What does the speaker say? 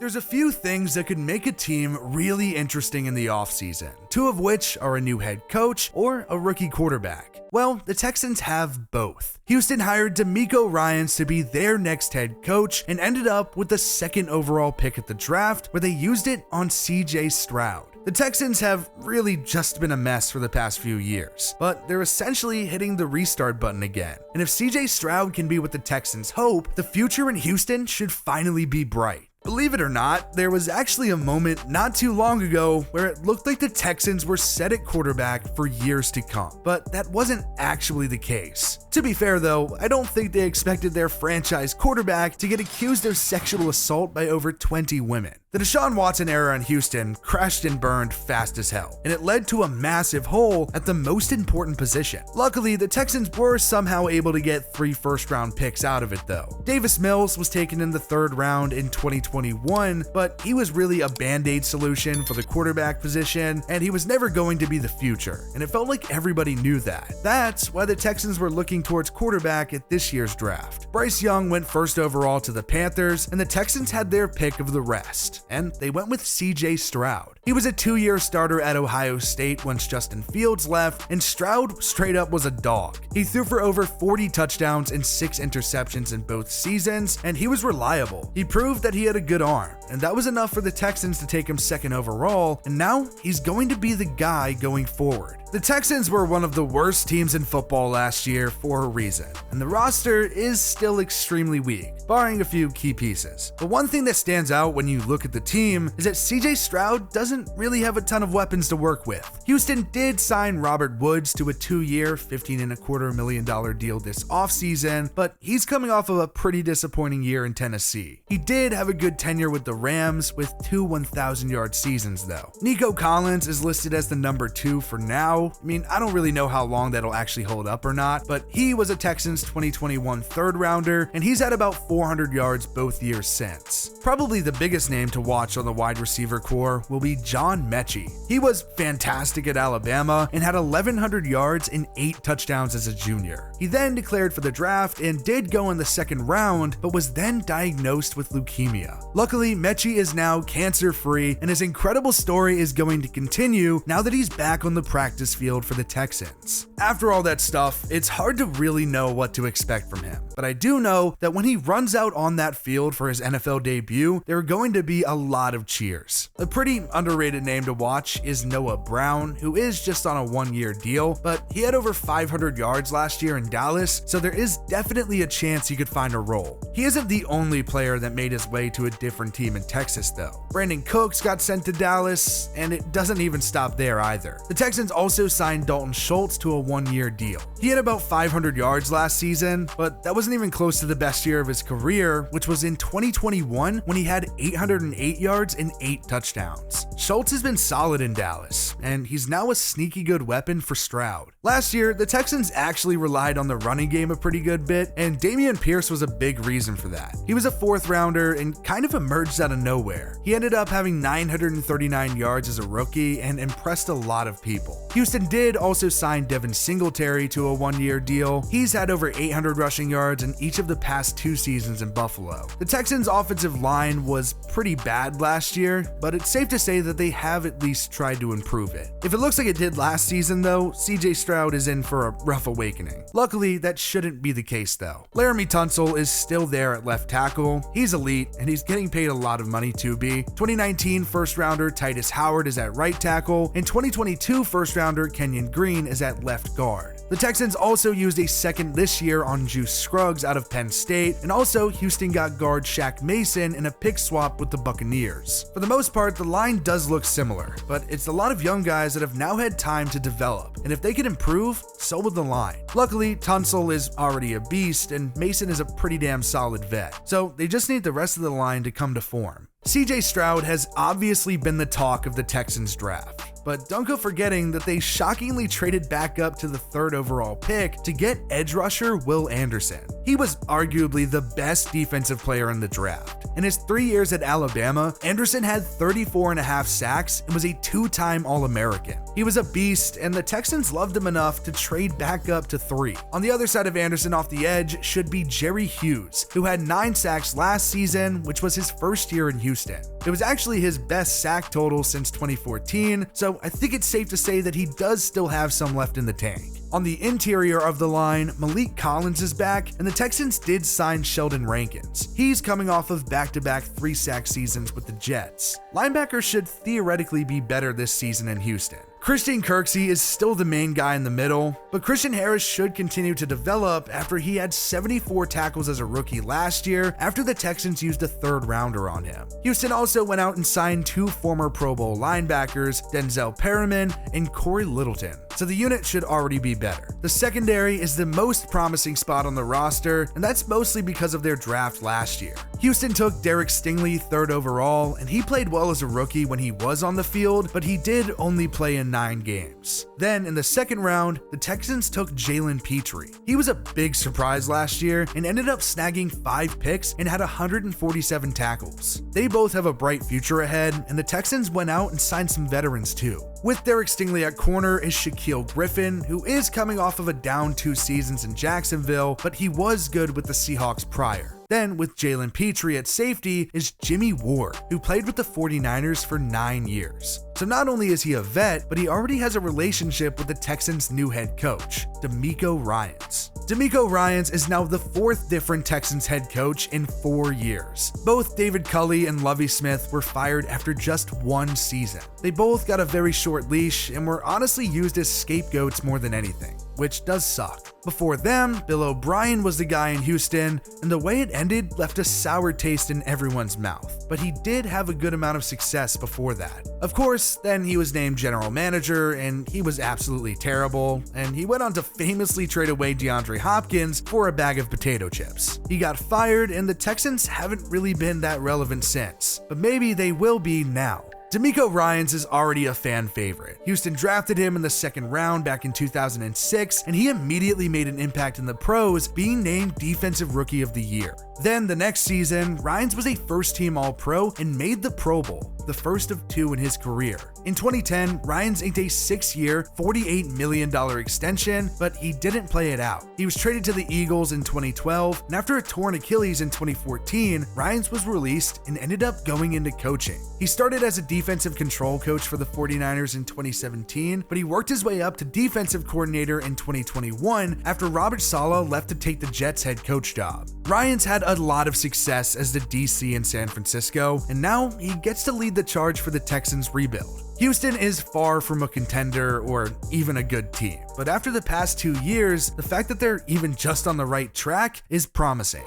There's a few things that could make a team really interesting in the offseason, two of which are a new head coach or a rookie quarterback. Well, the Texans have both. Houston hired DeMeco Ryans to be their next head coach and ended up with the second overall pick at the draft, where they used it on CJ Stroud. The Texans have really just been a mess for the past few years, but they're essentially hitting the restart button again. And if CJ Stroud can be what the Texans hope, the future in Houston should finally be bright. Believe it or not, there was actually a moment not too long ago where it looked like the Texans were set at quarterback for years to come, but that wasn't actually the case. To be fair though, I don't think they expected their franchise quarterback to get accused of sexual assault by over 20 women. The Deshaun Watson era in Houston crashed and burned fast as hell, and it led to a massive hole at the most important position. Luckily, the Texans were somehow able to get 3 first-round picks out of it though. Davis Mills was taken in the 3rd round in 2021, but he was really a band-aid solution for the quarterback position, and he was never going to be the future, and it felt like everybody knew that. That's why the Texans were looking towards quarterback at this year's draft. Bryce Young went 1st overall to the Panthers, and the Texans had their pick of the rest, and they went with CJ Stroud. He was a 2-year starter at Ohio State once Justin Fields left, and Stroud straight up was a dog. He threw for over 40 touchdowns and 6 interceptions in both seasons, and he was reliable. He proved that he had a good arm, and that was enough for the Texans to take him 2nd overall, and now he's going to be the guy going forward. The Texans were one of the worst teams in football last year for a reason, and the roster is still extremely weak, barring a few key pieces. The one thing that stands out when you look at the team is that CJ Stroud doesn't really have a ton of weapons to work with. Houston did sign Robert Woods to a 2-year, $15.25 million deal this offseason, but he's coming off of a pretty disappointing year in Tennessee. He did have a good tenure with the Rams with 2 1,000-yard seasons though. Nico Collins is listed as the number 2 for now. I mean, I don't really know how long that'll actually hold up or not, but he was a Texans 2021 3rd rounder, and he's had about 400 yards both years since. Probably the biggest name to watch on the wide receiver core will be John Mechie. He was fantastic at Alabama and had 1,100 yards and 8 touchdowns as a junior. He then declared for the draft and did go in the 2nd round, but was then diagnosed with leukemia. Luckily, Mechie is now cancer-free, and his incredible story is going to continue now that he's back on the practice field for the Texans. After all that stuff, it's hard to really know what to expect from him, but I do know that when he runs out on that field for his NFL debut, there are going to be a lot of cheers. A pretty underrated name to watch is Noah Brown, who is just on a 1-year deal, but he had over 500 yards last year in Dallas, so there is definitely a chance he could find a role. He isn't the only player that made his way to a different team in Texas though. Brandon Cooks got sent to Dallas, and it doesn't even stop there either. The Texans also signed Dalton Schultz to a 1-year deal. He had about 500 yards last season, but that wasn't even close to the best year of his career, which was in 2021 when he had 808 yards and 8 touchdowns. Schultz has been solid in Dallas, and he's now a sneaky good weapon for Stroud. Last year, the Texans actually relied on the running game a pretty good bit, and Dameon Pierce was a big reason for that. He was a 4th rounder and kind of emerged out of nowhere. He ended up having 939 yards as a rookie and impressed a lot of people. Houston did also sign Devin Singletary to a 1-year deal. He's had over 800 rushing yards in each of the past 2 seasons in Buffalo. The Texans' offensive line was pretty bad last year, but it's safe to say that they have at least tried to improve it. If it looks like it did last season though, CJ Stroud is in for a rough awakening. Luckily, that shouldn't be the case though. Laramie Tunsil is still there at left tackle. He's elite, and he's getting paid a lot of money to be. 2019 1st rounder Titus Howard is at right tackle, and 2022 1st rounder Kenyon Green is at left guard. The Texans also used a 2nd this year on Juice Scruggs out of Penn State, and also Houston got guard Shaq Mason in a pick swap with the Buccaneers. For the most part, the line does look similar, but it's a lot of young guys that have now had time to develop, and if they can improve, so will the line. Luckily, Tunsil is already a beast, and Mason is a pretty damn solid vet, so they just need the rest of the line to come to form. CJ Stroud has obviously been the talk of the Texans draft. but don't go forgetting that they shockingly traded back up to the 3rd overall pick to get edge rusher Will Anderson. He was arguably the best defensive player in the draft. In his 3 years at Alabama, Anderson had 34.5 sacks and was a 2-time All-American. He was a beast, and the Texans loved him enough to trade back up to 3. On the other side of Anderson off the edge should be Jerry Hughes, who had 9 sacks last season, which was his first year in Houston. It was actually his best sack total since 2014, so I think it's safe to say that he does still have some left in the tank. On the interior of the line, Malik Collins is back, and the Texans did sign Sheldon Rankins. He's coming off of back-to-back 3-sack seasons with the Jets. Linebackers should theoretically be better this season in Houston. Christian Kirksey is still the main guy in the middle, but Christian Harris should continue to develop after he had 74 tackles as a rookie last year after the Texans used a 3rd rounder on him. Houston also went out and signed 2 former Pro Bowl linebackers, Denzel Perriman and Corey Littleton, so the unit should already be better. The secondary is the most promising spot on the roster, and that's mostly because of their draft last year. Houston took Derek Stingley 3rd overall, and he played well as a rookie when he was on the field, but he did only play in 9 games. Then in the 2nd round, the Texans took Jalen Petrie. He was a big surprise last year and ended up snagging 5 picks and had 147 tackles. They both have a bright future ahead, and the Texans went out and signed some veterans too. With Derek Stingley at corner is Shaquille Griffin, who is coming off of a down 2 seasons in Jacksonville, but he was good with the Seahawks prior. Then with Jalen Petrie at safety is Jimmy Ward, who played with the 49ers for 9 years. So not only is he a vet, but he already has a relationship with the Texans' new head coach, DeMeco Ryans. DeMeco Ryans is now the 4th different Texans head coach in 4 years. Both David Culley and Lovie Smith were fired after just 1 season. They both got a very short leash and were honestly used as scapegoats more than anything, which does suck. Before them, Bill O'Brien was the guy in Houston, and the way it ended left a sour taste in everyone's mouth, but he did have a good amount of success before that. Of course, then he was named general manager, and he was absolutely terrible, and he went on to famously trade away DeAndre Hopkins for a bag of potato chips. He got fired, and the Texans haven't really been that relevant since, but maybe they will be now. DeMeco Ryans is already a fan favorite. Houston drafted him in the 2nd round back in 2006, and he immediately made an impact in the pros, being named Defensive Rookie of the Year. Then the next season, Ryans was a first-team All-Pro and made the Pro Bowl, the first of 2 in his career. In 2010, Ryans inked a 6-year, $48 million extension, but he didn't play it out. He was traded to the Eagles in 2012, and after a torn Achilles in 2014, Ryans was released and ended up going into coaching. He started as a defensive control coach for the 49ers in 2017, but he worked his way up to defensive coordinator in 2021 after Robert Saleh left to take the Jets head coach job. Ryans had a lot of success as the DC in San Francisco, and now he gets to lead the charge for the Texans' rebuild. Houston is far from a contender or even a good team, but after the past 2 years, the fact that they're even just on the right track is promising.